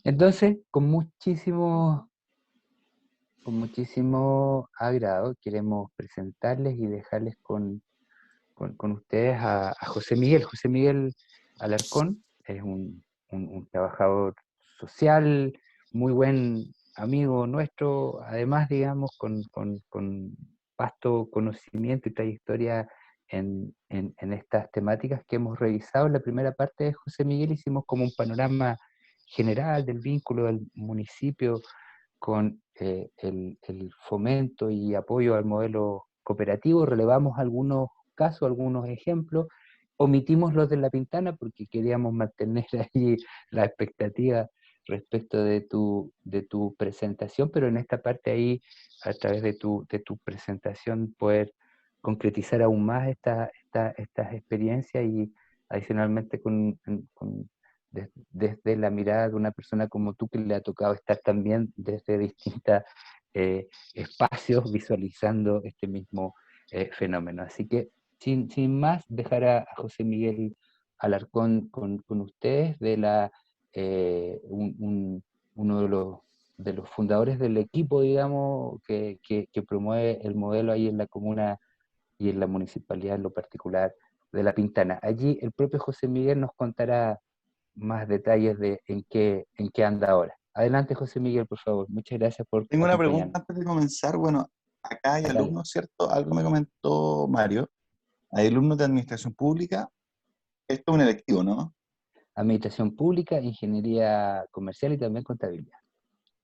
Entonces, con muchísimo agrado queremos presentarles y dejarles con ustedes a José Miguel. José Miguel Alarcón es un trabajador social, muy buen amigo nuestro, además, digamos, con vasto conocimiento y trayectoria en estas temáticas que hemos revisado. En la primera parte de José Miguel hicimos como un panorama general del vínculo del municipio con el fomento y apoyo al modelo cooperativo. Relevamos algunos casos, algunos ejemplos, omitimos los de La Pintana porque queríamos mantener ahí la expectativa respecto de tu presentación, pero en esta parte ahí, a través de tu presentación, poder concretizar aún más estas experiencias y adicionalmente desde la mirada de una persona como tú, que le ha tocado estar también desde distintos espacios visualizando este mismo fenómeno. Así que, sin más, dejar a José Miguel Alarcón con ustedes, uno de los fundadores del equipo, digamos, que promueve el modelo ahí en la comuna y en la municipalidad en lo particular de La Pintana. Allí el propio José Miguel nos contará más detalles de en qué anda ahora. Adelante, José Miguel, por favor. Muchas gracias por Tengo una acompañarnos. pregunta antes de comenzar. Bueno, acá hay Dale. alumnos, ¿cierto? Algo me comentó Mario. Hay alumnos de administración pública. Esto es un electivo, ¿no? Administración pública, ingeniería comercial y también contabilidad,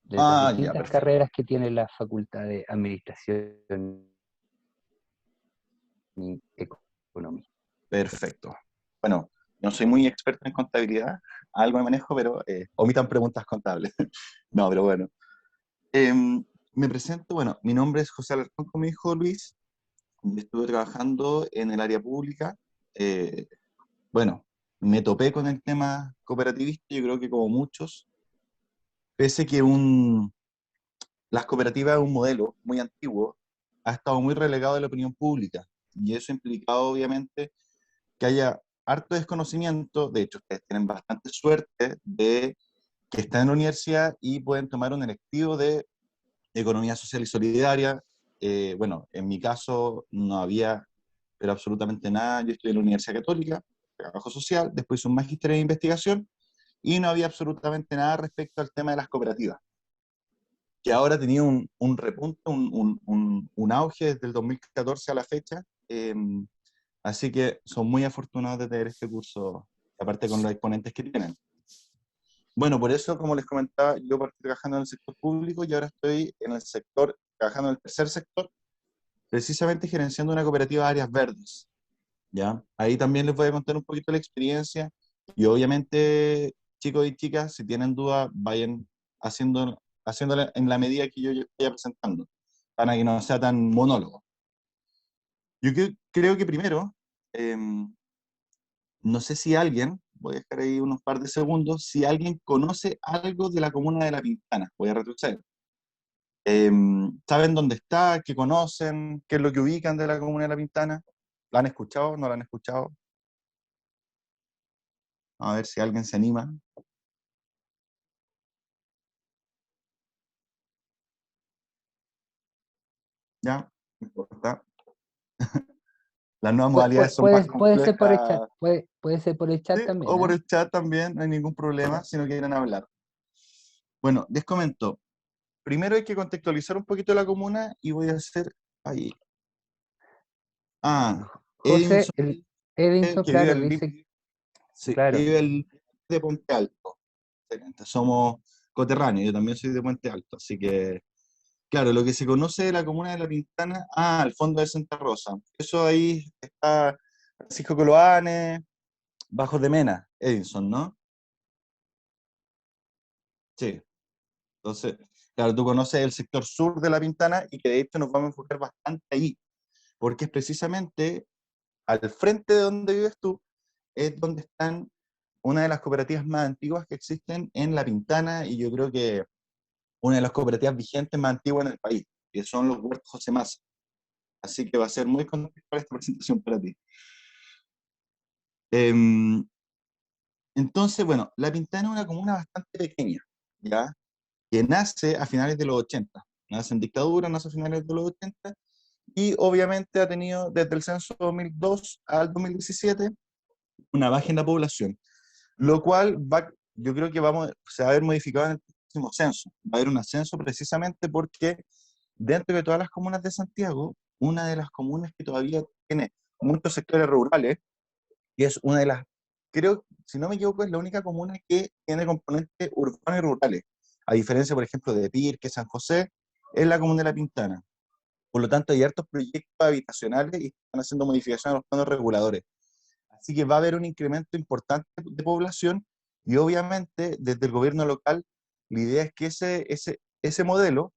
de las Ah, ya, distintas perfecto. carreras que tiene la Facultad de Administración y Economía. Perfecto. Bueno, no soy muy experto en contabilidad, algo me manejo, pero omitan preguntas contables. No, pero bueno. Me presento, bueno, mi nombre es José Alarcón, con mi hijo Luis. Estuve trabajando en el área pública. Eh, bueno, me topé con el tema cooperativista, yo creo que como muchos, pese que las cooperativas es un modelo muy antiguo, ha estado muy relegado de la opinión pública. Y eso ha implicado, obviamente, que haya harto desconocimiento. De hecho, ustedes tienen bastante suerte de que están en la universidad y pueden tomar un electivo de economía social y solidaria. Bueno, en mi caso no había, pero absolutamente nada. Yo estudié en la Universidad Católica, trabajo social, después hice un magíster en investigación y no había absolutamente nada respecto al tema de las cooperativas, que ahora ha tenido un repunte, un auge desde el 2014 a la fecha. Así que son muy afortunados de tener este curso, aparte con los exponentes que tienen. Bueno, por eso, como les comentaba, yo partí trabajando en el sector público y ahora estoy en el sector, trabajando en el tercer sector, precisamente gerenciando una cooperativa de áreas verdes. ¿Ya? Ahí también les voy a contar un poquito la experiencia y obviamente, chicos y chicas, si tienen dudas, vayan haciéndole en la medida que yo vaya presentando, para que no sea tan monólogo. Yo creo que primero, no sé si alguien, voy a dejar ahí unos par de segundos, si alguien conoce algo de la comuna de La Pintana, voy a retroceder. Eh, ¿Saben dónde está? ¿Qué conocen? ¿Qué es lo que ubican de la comuna de La Pintana? ¿La han escuchado? ¿No la han escuchado? A ver si alguien se anima. ¿Ya? No importa. Las nuevas modalidades son más Puede ser por el chat, complejas. puede ser por el Sí, chat también, o por ¿eh? el chat también, no hay ningún problema si no quieren hablar. Bueno, les comento. Primero hay que contextualizar un poquito la comuna y voy a hacer ahí. Ah, José, Edinson, el Edinson, que vive claro, al dice, límite, sí, que claro. vive al límite de Puente Alto. Excelente. Somos coterráneos, yo también soy de Puente Alto, así que, claro, lo que se conoce de la comuna de La Pintana, al fondo de Santa Rosa. Eso ahí está Francisco Coloane, Bajos de Mena, Edinson, ¿no? Sí. Entonces, claro, tú conoces el sector sur de La Pintana y que de hecho nos vamos a enfocar bastante ahí, porque es precisamente al frente de donde vives tú, es donde están una de las cooperativas más antiguas que existen en La Pintana y yo creo que una de las cooperativas vigentes más antiguas en el país, que son los Huertos José Massa. Así que va a ser muy contextual esta presentación para ti. Entonces, bueno, La Pintana es una comuna bastante pequeña. ¿ya? Que nace a finales de los 80, nace en dictadura, nace a finales de los 80, y obviamente ha tenido desde el censo 2002 al 2017 una baja en la población, lo cual yo creo que se va a ver modificado en el próximo censo. Va a haber un ascenso precisamente porque dentro de todas las comunas de Santiago, una de las comunas que todavía tiene muchos sectores rurales, y es una de las, creo, si no me equivoco, es la única comuna que tiene componentes urbanos y rurales, a diferencia, por ejemplo, de Pirque, San José, es la comuna de La Pintana. Por lo tanto, hay hartos proyectos habitacionales y están haciendo modificaciones a los planos reguladores. Así que va a haber un incremento importante de población y obviamente desde el gobierno local la idea es que ese modelo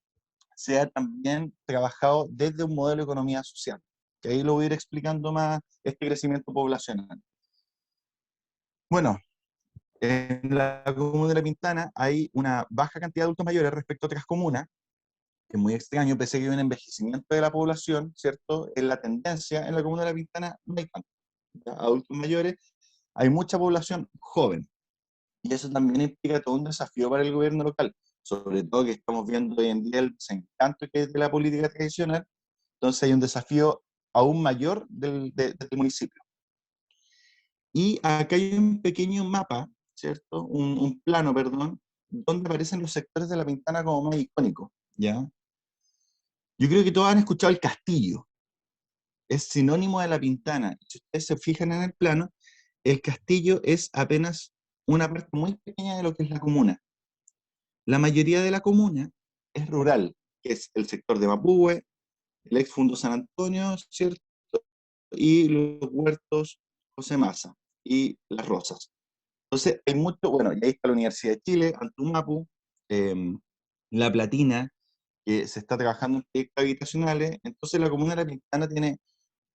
sea también trabajado desde un modelo de economía social. Que ahí lo voy a ir explicando más este crecimiento poblacional. Bueno, en la comuna de La Pintana hay una baja cantidad de adultos mayores respecto a otras comunas, que es muy extraño, pese a que hay un envejecimiento de la población, ¿cierto? En la tendencia en la comuna de La Pintana no hay tantos adultos mayores, hay mucha población joven. Y eso también implica todo un desafío para el gobierno local, sobre todo que estamos viendo hoy en día el desencanto que es de la política tradicional, entonces hay un desafío aún mayor del municipio. Y acá hay un pequeño mapa, ¿cierto? Un plano, perdón, donde aparecen los sectores de La Pintana como más icónicos, ¿ya? Yo creo que todos han escuchado el castillo, es sinónimo de La Pintana. Si ustedes se fijan en el plano, el castillo es apenas una parte muy pequeña de lo que es la comuna. La mayoría de la comuna es rural, que es el sector de Mapúe, el ex Fundo San Antonio, ¿cierto? Y los huertos José Massa y Las Rosas. Entonces, hay mucho, bueno, y ahí está la Universidad de Chile, Antumapu, eh, La Platina, que se está trabajando en proyectos habitacionales. Entonces, la comuna de La Pintana tiene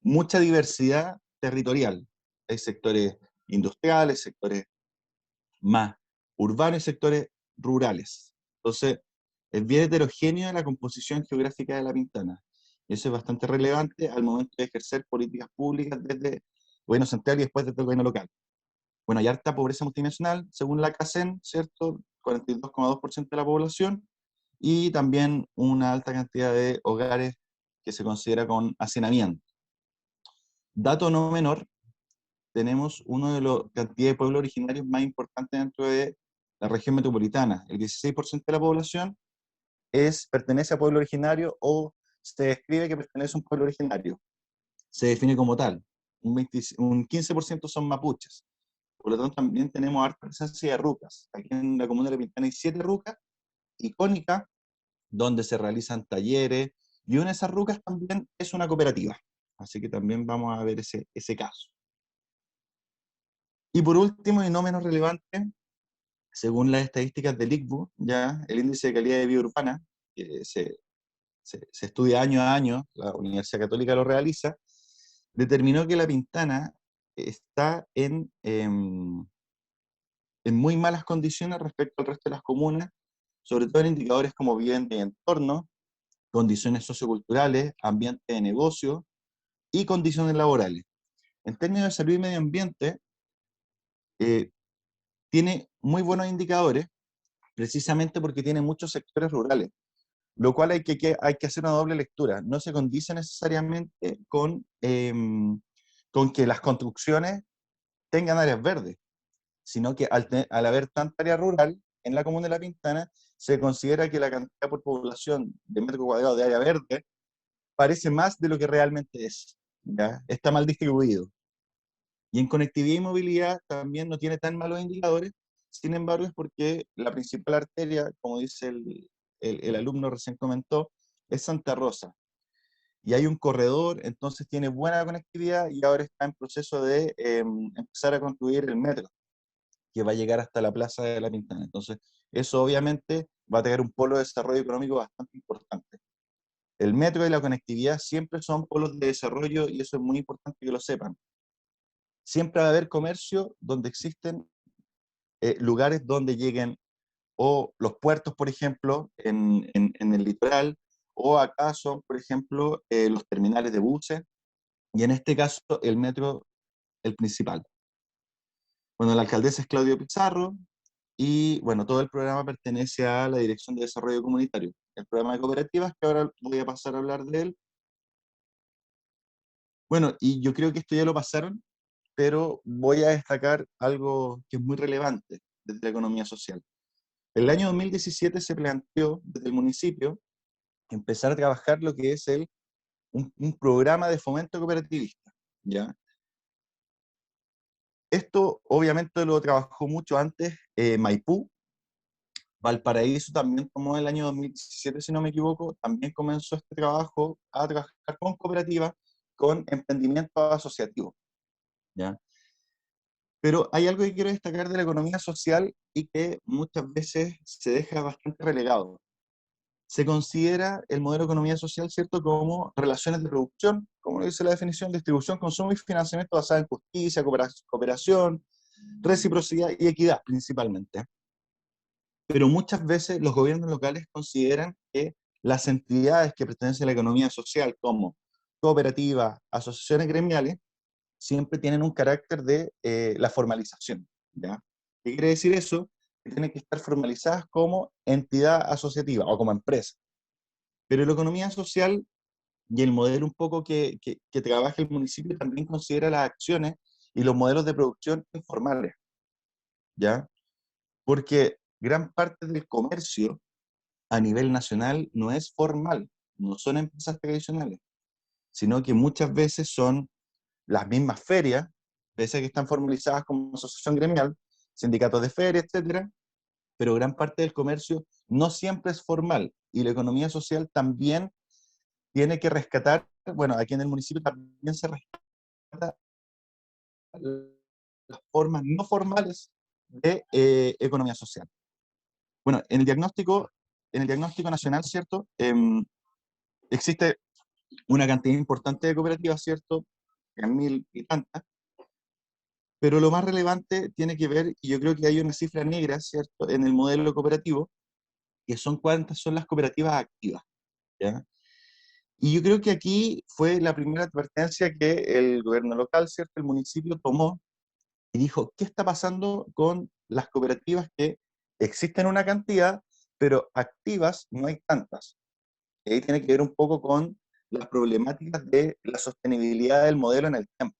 mucha diversidad territorial. Hay sectores industriales, sectores más urbanos y sectores rurales. Entonces, es bien heterogénea la composición geográfica de La Pintana. Y eso es bastante relevante al momento de ejercer políticas públicas desde el gobierno central y después desde el gobierno local. Bueno, hay harta pobreza multinacional, según la CACEN, ¿cierto? 42,2% de la población, y también una alta cantidad de hogares que se considera con hacinamiento. Dato no menor, tenemos uno de los cantidades de pueblos originarios más importantes dentro de la región metropolitana. El 16% de la población pertenece a pueblo originario o se describe que pertenece a un pueblo originario. Se define como tal. Un 15% son mapuches. Por lo tanto, también tenemos harta presencia de rucas. Aquí en la comuna de La Pintana hay 7 rucas icónicas donde se realizan talleres y una de esas rucas también es una cooperativa. Así que también vamos a ver ese caso. Y por último, y no menos relevante, según las estadísticas del ICBU, ya el índice de calidad de vida urbana, que se estudia año a año, la Universidad Católica lo realiza, determinó que La Pintana está en muy malas condiciones respecto al resto de las comunas, sobre todo en indicadores como vivienda y entorno, condiciones socioculturales, ambiente de negocio y condiciones laborales. En términos de salud y medio ambiente, eh, tiene muy buenos indicadores, precisamente porque tiene muchos sectores rurales, lo cual hay que hacer una doble lectura. No se condice necesariamente con que las construcciones tengan áreas verdes, sino que al haber tanta área rural en la comuna de La Pintana, se considera que la cantidad por población de metro cuadrado de área verde parece más de lo que realmente es. ¿Ya? Está mal distribuido. Y en conectividad y movilidad también no tiene tan malos indicadores, sin embargo es porque la principal arteria, como dice el alumno recién comentó, es Santa Rosa. Y hay un corredor, entonces tiene buena conectividad y ahora está en proceso de empezar a construir el metro, que va a llegar hasta la Plaza de La Pintana. Entonces, eso obviamente va a tener un polo de desarrollo económico bastante importante. El metro y la conectividad siempre son polos de desarrollo y eso es muy importante que lo sepan. Siempre va a haber comercio donde existen lugares donde lleguen o los puertos, por ejemplo, en el litoral, o acá son, por ejemplo, los terminales de buses, y en este caso el metro, el principal. Bueno, la alcaldesa es Claudio Pizarro, y bueno, todo el programa pertenece a la Dirección de Desarrollo Comunitario. El programa de cooperativas, que ahora voy a pasar a hablar de él. Bueno, y yo creo que esto ya lo pasaron, pero voy a destacar algo que es muy relevante desde la economía social. El año 2017 se planteó desde el municipio empezar a trabajar lo que es un programa de fomento cooperativista, ¿ya? Esto obviamente lo trabajó mucho antes Maipú. Valparaíso también tomó el año 2017, si no me equivoco, también comenzó este trabajo a trabajar con cooperativas, con emprendimiento asociativo, ¿ya? Pero hay algo que quiero destacar de la economía social y que muchas veces se deja bastante relegado. Se considera el modelo de economía social, ¿cierto?, como relaciones de producción, como lo dice la definición, distribución, consumo y financiamiento basada en justicia, cooperación, reciprocidad y equidad principalmente. Pero muchas veces los gobiernos locales consideran que las entidades que pertenecen a la economía social, como cooperativas, asociaciones gremiales, siempre tienen un carácter de la formalización, ¿ya? ¿Qué quiere decir eso? Que tienen que estar formalizadas como entidad asociativa o como empresa. Pero la economía social y el modelo un poco que trabaja el municipio también considera las acciones y los modelos de producción informales, ¿ya? Porque gran parte del comercio a nivel nacional no es formal, no son empresas tradicionales, sino que muchas veces son las mismas ferias, pese a que están formalizadas como asociación gremial, sindicatos de feria, etcétera, pero gran parte del comercio no siempre es formal, y la economía social también tiene que rescatar, bueno, aquí en el municipio también se rescata las formas no formales de economía social. Bueno, en el diagnóstico nacional, ¿cierto? Existe una cantidad importante de cooperativas, ¿cierto? En mil y tantas, pero lo más relevante tiene que ver, y yo creo que hay una cifra negra, ¿cierto?, en el modelo cooperativo, que son cuántas son las cooperativas activas, ¿ya? Y yo creo que aquí fue la primera advertencia que el gobierno local, ¿cierto?, el municipio tomó y dijo, ¿qué está pasando con las cooperativas que existen una cantidad, pero activas no hay tantas? Y ahí tiene que ver un poco con las problemáticas de la sostenibilidad del modelo en el tiempo.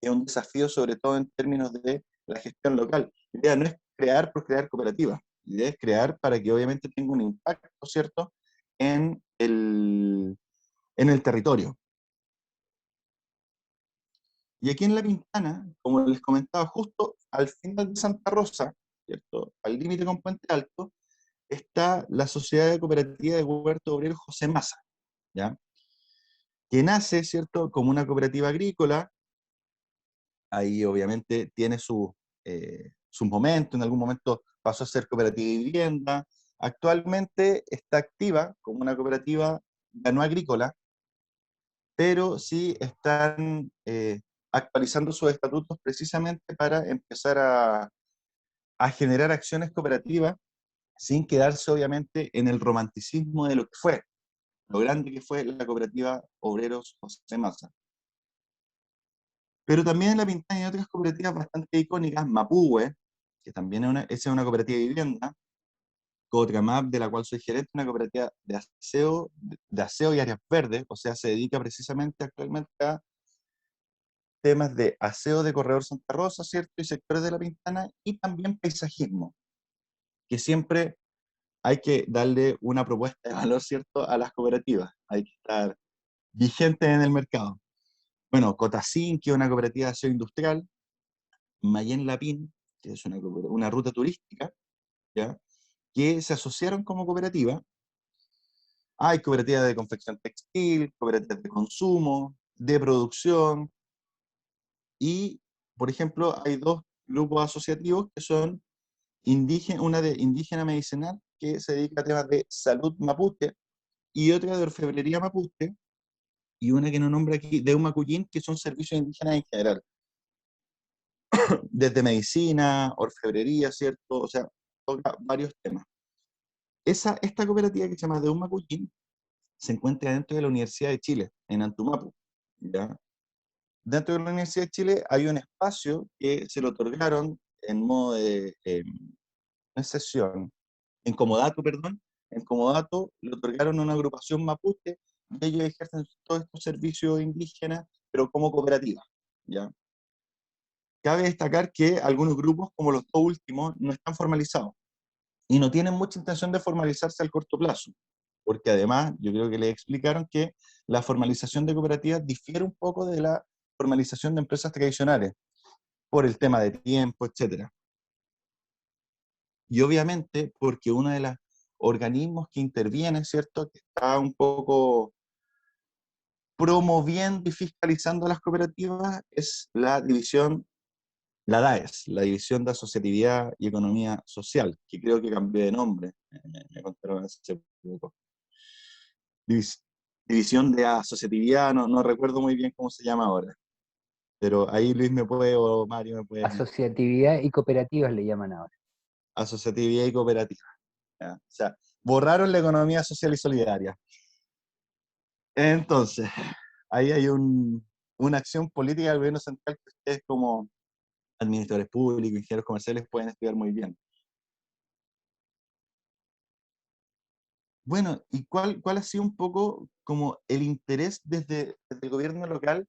Es un desafío sobre todo en términos de la gestión local. La idea no es crear por crear cooperativas, la idea es crear para que obviamente tenga un impacto, ¿cierto?, en el territorio. Y aquí en La Pintana, como les comentaba, justo al final de Santa Rosa, ¿cierto?, al límite con Puente Alto, está la Sociedad Cooperativa de Huerto Obrero José Massa, ¿ya? Que nace, ¿cierto?, como una cooperativa agrícola. Ahí obviamente tiene su momento, en algún momento pasó a ser cooperativa de vivienda, actualmente está activa como una cooperativa ya no agrícola, pero sí están actualizando sus estatutos precisamente para empezar a generar acciones cooperativas sin quedarse obviamente en el romanticismo de lo que fue, lo grande que fue la cooperativa Obreros José Massa. Pero también en La Pintana hay otras cooperativas bastante icónicas, Mapúe, que también esa es una cooperativa de vivienda, Cotramap, de la cual soy gerente, una cooperativa de aseo y áreas verdes, o sea, se dedica precisamente actualmente a temas de aseo de Corredor Santa Rosa, ¿cierto? Y sectores de La Pintana, y también paisajismo, que siempre hay que darle una propuesta de valor, ¿cierto?, a las cooperativas. Hay que estar vigente en el mercado. Bueno, Cotacín, que es una cooperativa de aseo industrial, Mayén Lapín, que es una ruta turística, ¿ya?, que se asociaron como cooperativa. Hay cooperativas de confección textil, cooperativas de consumo, de producción, y, por ejemplo, hay dos grupos asociativos que son una de indígena medicinal, que se dedica a temas de salud mapuche, y otra de orfebrería mapuche, y una que no nombra aquí, de Humacuyín, que son servicios indígenas en general, desde medicina, orfebrería, ¿cierto? O sea, toca varios temas. Esta cooperativa que se llama de Humacuyín se encuentra dentro de la Universidad de Chile, en Antumapu, ¿ya? Dentro de la Universidad de Chile hay un espacio que se lo otorgaron en modo de excepción, en Comodato, perdón, en Comodato le otorgaron a una agrupación mapuche y ellos ejercen todos estos servicios indígenas, pero como cooperativa, ¿ya? Cabe destacar que algunos grupos, como los dos últimos, no están formalizados y no tienen mucha intención de formalizarse al corto plazo, porque además yo creo que les explicaron que la formalización de cooperativas difiere un poco de la formalización de empresas tradicionales, por el tema de tiempo, etcétera. Y obviamente porque uno de los organismos que interviene, ¿cierto?, que está un poco promoviendo y fiscalizando las cooperativas es la división, la DAES, la División de Asociatividad y Economía Social, que creo que cambió de nombre, me contaron hace poco. Divis- División de Asociatividad, no recuerdo muy bien cómo se llama ahora, pero ahí Luis me puede, o Mario me puede, Asociatividad y cooperativas le llaman ahora. asociatividad y cooperativa. ¿Ya? O sea, borraron la economía social y solidaria. Entonces, ahí hay una acción política del gobierno central que ustedes como administradores públicos, ingenieros comerciales pueden estudiar muy bien. Bueno, ¿y cuál ha sido un poco como el interés desde el gobierno local?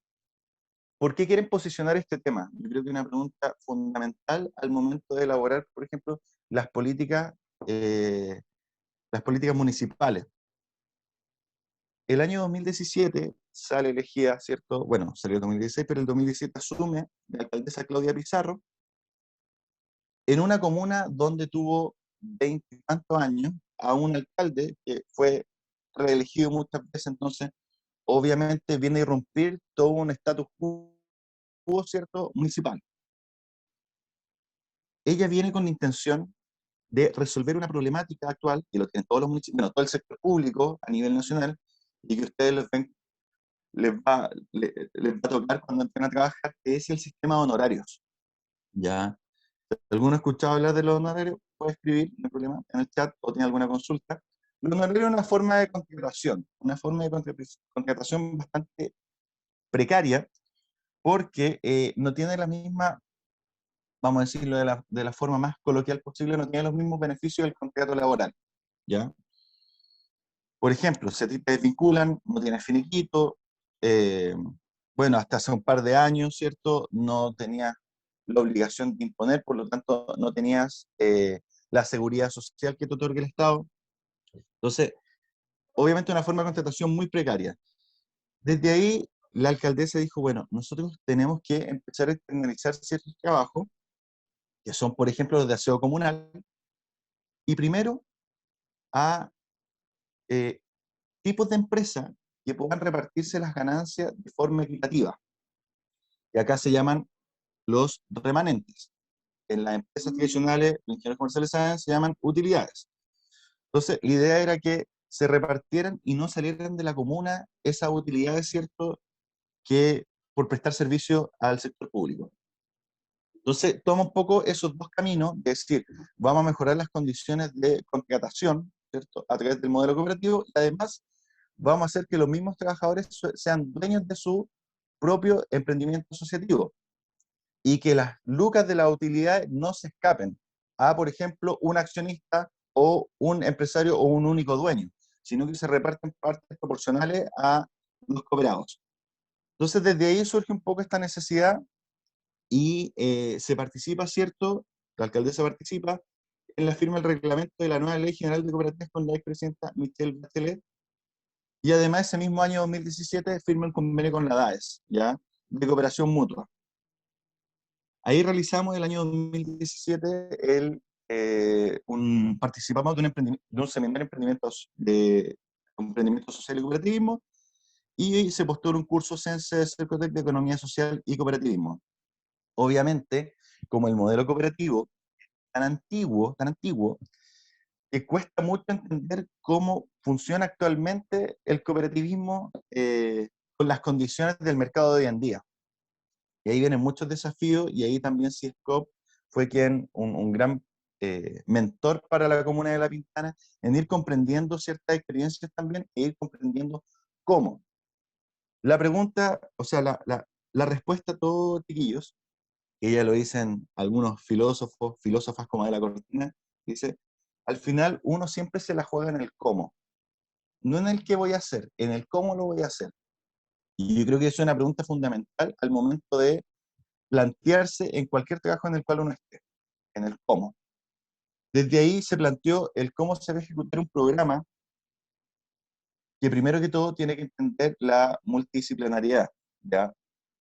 ¿Por qué quieren posicionar este tema? Yo creo que es una pregunta fundamental al momento de elaborar, por ejemplo, las políticas, eh, las políticas municipales. El año 2017 sale elegida, ¿cierto? Bueno, salió el 2016, pero el 2017 asume la alcaldesa Claudia Pizarro en una comuna donde tuvo 20 y tantos años a un alcalde que fue reelegido muchas veces, entonces obviamente viene a irrumpir todo un status quo, ¿cierto?, municipal. Ella viene con la intención de resolver una problemática actual, que lo tienen todos los municipios, bueno, todo el sector público a nivel nacional, y que ustedes les va a tocar cuando entren a trabajar, que es el sistema de honorarios. ¿Ya? ¿Alguno ha escuchado hablar de los honorarios? Puede escribir, no hay problema, en el chat o tiene alguna consulta. Los honorarios es una forma de contratación, una forma de contratación bastante precaria, porque no tiene la misma, vamos a decirlo de la forma más coloquial posible, no tiene los mismos beneficios del contrato laboral. ¿Ya? Por ejemplo, se te desvinculan, no tienes finiquito, eh, bueno, hasta hace un par de años, ¿cierto? No tenías la obligación de imponer, por lo tanto, no tenías la seguridad social que te otorga el Estado. Entonces, obviamente una forma de contratación muy precaria. Desde ahí, la alcaldesa dijo, bueno, nosotros tenemos que empezar a externalizar ciertos trabajos, que son, por ejemplo, los de aseo comunal, y primero a eh, tipos de empresas que puedan repartirse las ganancias de forma equitativa. Y acá se llaman los remanentes. En las empresas tradicionales, los ingenieros comerciales saben, se llaman utilidades. Entonces, la idea era que se repartieran y no salieran de la comuna esas utilidades, ¿cierto?, que por prestar servicio al sector público. Entonces, toma un poco esos dos caminos, es decir, vamos a mejorar las condiciones de contratación, ¿cierto?, a través del modelo cooperativo, y además vamos a hacer que los mismos trabajadores sean dueños de su propio emprendimiento asociativo y que las lucas de las utilidades no se escapen a, por ejemplo, un accionista o un empresario o un único dueño, sino que se reparten partes proporcionales a los cooperados. Entonces, desde ahí surge un poco esta necesidad y se participa, ¿cierto? La alcaldesa participa en la firma del reglamento de la nueva Ley General de Cooperativas con la expresidenta Michelle Bachelet, y además ese mismo año 2017 firma el convenio con la DAES, ¿ya?, de cooperación mutua. Ahí realizamos el año 2017 participamos de un seminario de emprendimiento social y cooperativismo, y se postuló un curso Sense de Cercotec de Economía Social y Cooperativismo. Obviamente, como el modelo cooperativo tan antiguo, que cuesta mucho entender cómo funciona actualmente el cooperativismo con las condiciones del mercado de hoy en día. Y ahí vienen muchos desafíos, y ahí también CIESCOP fue un gran mentor para la comuna de La Pintana, en ir comprendiendo ciertas experiencias también, e ir comprendiendo cómo. La pregunta, o sea, la respuesta a todos, chiquillos, que ya lo dicen algunos filósofos, filósofas como de la Cortina, Dice, al final uno siempre se la juega en el cómo, no en el qué voy a hacer, en el cómo lo voy a hacer. Y yo creo que eso es una pregunta fundamental al momento de plantearse en cualquier trabajo en el cual uno esté, en el cómo. Desde ahí se planteó el cómo se va a ejecutar un programa que primero que todo tiene que entender la multidisciplinariedad, ¿ya?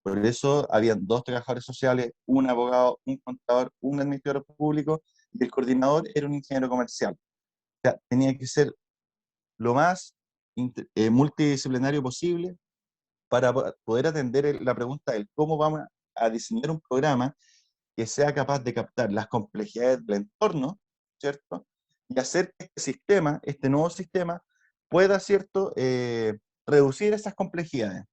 Por eso habían dos trabajadores sociales, un abogado, un contador, un administrador público, y el coordinador era un ingeniero comercial. O sea, tenía que ser lo más multidisciplinario posible para poder atender la pregunta del cómo vamos a diseñar un programa que sea capaz de captar las complejidades del entorno, ¿cierto? Y hacer que este sistema, este nuevo sistema, pueda, ¿cierto?, reducir esas complejidades.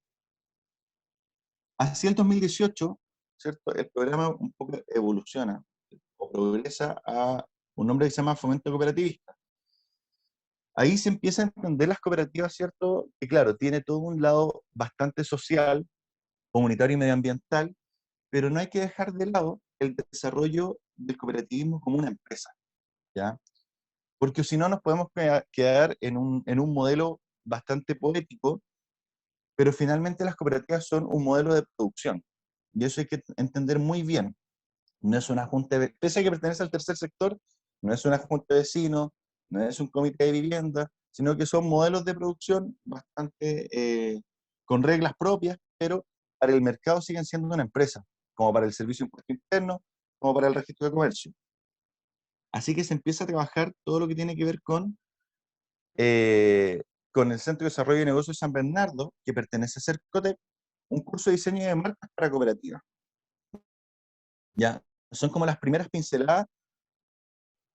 Hacia el 2018, ¿cierto?, el programa un poco evoluciona o progresa a un nombre que se llama Fomento Cooperativista. Ahí se empieza a entender las cooperativas, ¿cierto?, que claro, tiene todo un lado bastante social, comunitario y medioambiental, pero no hay que dejar de lado el desarrollo del cooperativismo como una empresa, ¿ya? Porque si no nos podemos quedar en un modelo bastante poético, pero finalmente las cooperativas son un modelo de producción, y eso hay que entender muy bien. No es una junta, pese a que pertenece al tercer sector, no es una junta de vecinos, no es un comité de vivienda, sino que son modelos de producción bastante con reglas propias, pero para el mercado siguen siendo una empresa, como para el servicio de impuesto interno, como para el registro de comercio. Así que se empieza a trabajar todo lo que tiene que ver eh, con el Centro de Desarrollo de Negocios de San Bernardo, que pertenece a Cercotec, un curso de diseño de marcas para cooperativas. Ya, son como las primeras pinceladas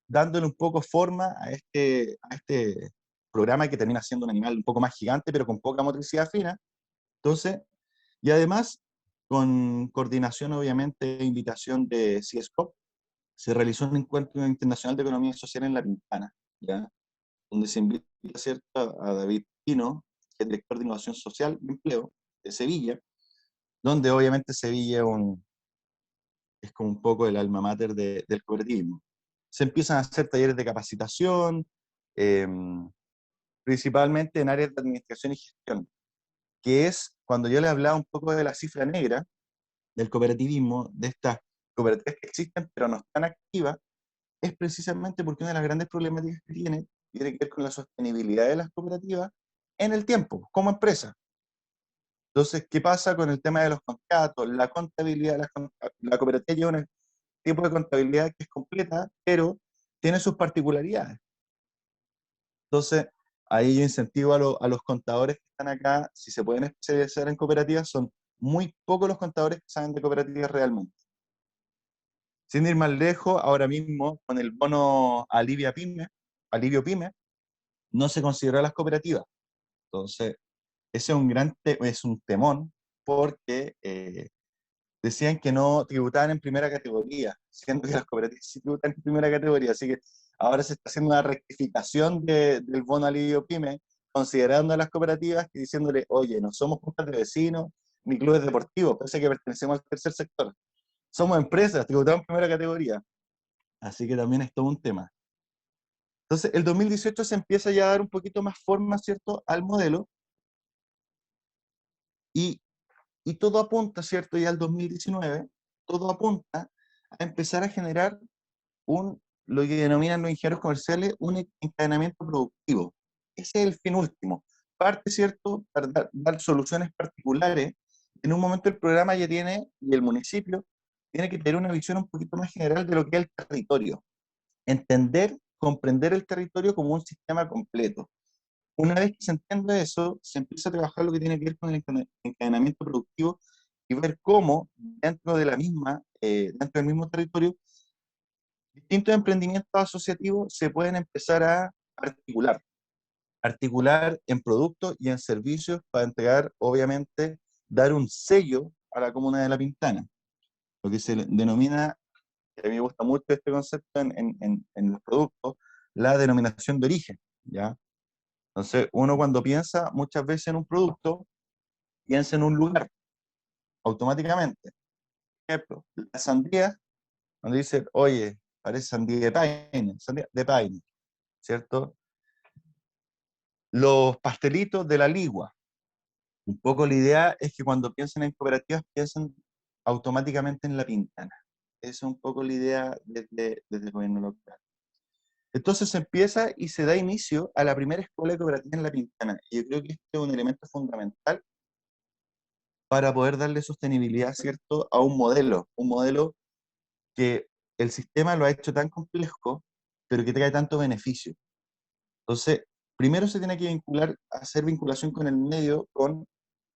dándole un poco forma a este programa que termina siendo un animal un poco más gigante, pero con poca motricidad fina. Entonces, y además, con coordinación, obviamente, e invitación de CIESCOP, se realizó un encuentro internacional de economía social en La Pintana, ¿ya? Donde se invita, ¿cierto?, a David Pino, que es director de Innovación Social y Empleo de Sevilla, donde obviamente Sevilla es como un poco el alma mater del cooperativismo. Se empiezan a hacer talleres de capacitación, eh, principalmente en áreas de administración y gestión, que es cuando yo le hablaba un poco de la cifra negra del cooperativismo, de estas cooperativas que existen pero no están activas, es precisamente porque una de las grandes problemáticas que tiene que ver con la sostenibilidad de las cooperativas en el tiempo, como empresa. Entonces, ¿qué pasa con el tema de los contratos, la contabilidad? La cooperativa lleva un tipo de contabilidad que es completa, pero tiene sus particularidades. Entonces, ahí yo incentivo a los contadores que están acá, si se pueden especializar en cooperativas, son muy pocos los contadores que saben de cooperativas realmente. Sin ir más lejos, ahora mismo con el bono Alivio Pyme, no se considera las cooperativas. Entonces, ese es es un temón, porque decían que no tributaban en primera categoría, siendo que las cooperativas sí tributan en primera categoría. Así que ahora se está haciendo una rectificación del bono Alivio Pyme, considerando a las cooperativas y diciéndole, oye, no somos juntas de vecinos ni clubes deportivos, parece que pertenecemos al tercer sector. Somos empresas, tributamos en primera categoría. Así que también es todo un tema. Entonces, el 2018 se empieza ya a dar un poquito más forma, ¿cierto?, al modelo, y, y todo apunta, ¿cierto?, ya al 2019, todo apunta a empezar a generar lo que denominan los ingenieros comerciales, un encadenamiento productivo. Ese es el fin último. Parte, ¿cierto?, para dar soluciones particulares. En un momento el programa ya tiene, y el municipio, tiene que tener una visión un poquito más general de lo que es el territorio. Entender, comprender el territorio como un sistema completo. Una vez que se entiende eso, se empieza a trabajar lo que tiene que ver con el encadenamiento productivo y ver cómo dentro de dentro del mismo territorio, distintos emprendimientos asociativos se pueden empezar a articular en productos y en servicios para entregar, obviamente, dar un sello a la comuna de La Pintana, lo que se denomina, que a mí me gusta mucho este concepto en los productos, la denominación de origen, ¿ya? Entonces, uno cuando piensa muchas veces en un producto, piensa en un lugar, automáticamente. Por ejemplo, la sandía, cuando dice, oye, parece sandía de paine, ¿cierto? Los pastelitos de la Ligua. Un poco la idea es que cuando piensen en cooperativas, piensen automáticamente en La Pintana. Esa es un poco la idea desde el gobierno local. Entonces se empieza y se da inicio a la primera escuela cooperativa en La Pintana. Y yo creo que este es un elemento fundamental para poder darle sostenibilidad, ¿cierto?, a un modelo que el sistema lo ha hecho tan complejo, pero que trae tanto beneficio. Entonces, primero se tiene que vincular, hacer vinculación con el medio, con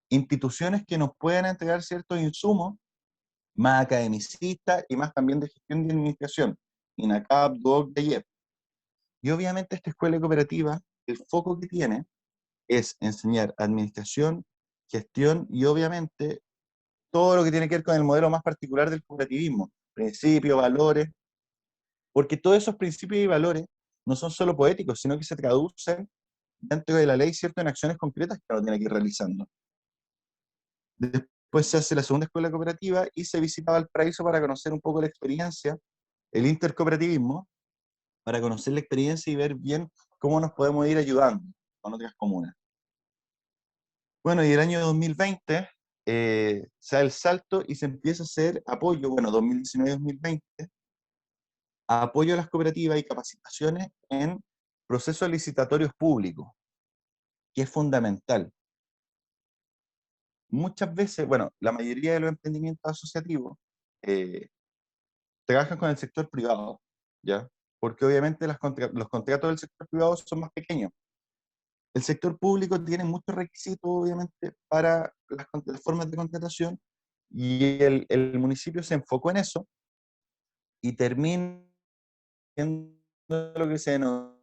instituciones que nos puedan entregar ciertos insumos más academicistas y más también de gestión y administración, INACAP, DOC, DEIEP. Y obviamente esta escuela cooperativa, el foco que tiene es enseñar administración, gestión y obviamente todo lo que tiene que ver con el modelo más particular del cooperativismo, principios, valores, porque todos esos principios y valores no son solo poéticos, sino que se traducen dentro de la ley, ¿cierto?, en acciones concretas que uno tiene que ir realizando. Después se hace la segunda escuela cooperativa y se visita Valparaíso para conocer un poco la experiencia, el intercooperativismo, para conocer la experiencia y ver bien cómo nos podemos ir ayudando con otras comunas. Bueno, y el año 2020 se da el salto y se empieza a hacer apoyo, bueno, 2019-2020, apoyo a las cooperativas y capacitaciones en procesos licitatorios públicos, que es fundamental. Muchas veces, bueno, la mayoría de los emprendimientos asociativos trabajan con el sector privado, ¿ya? Porque obviamente los contratos del sector privado son más pequeños. El sector público tiene muchos requisitos, obviamente, para las formas de contratación, y el municipio se enfocó en eso y termina siendo lo que se denomina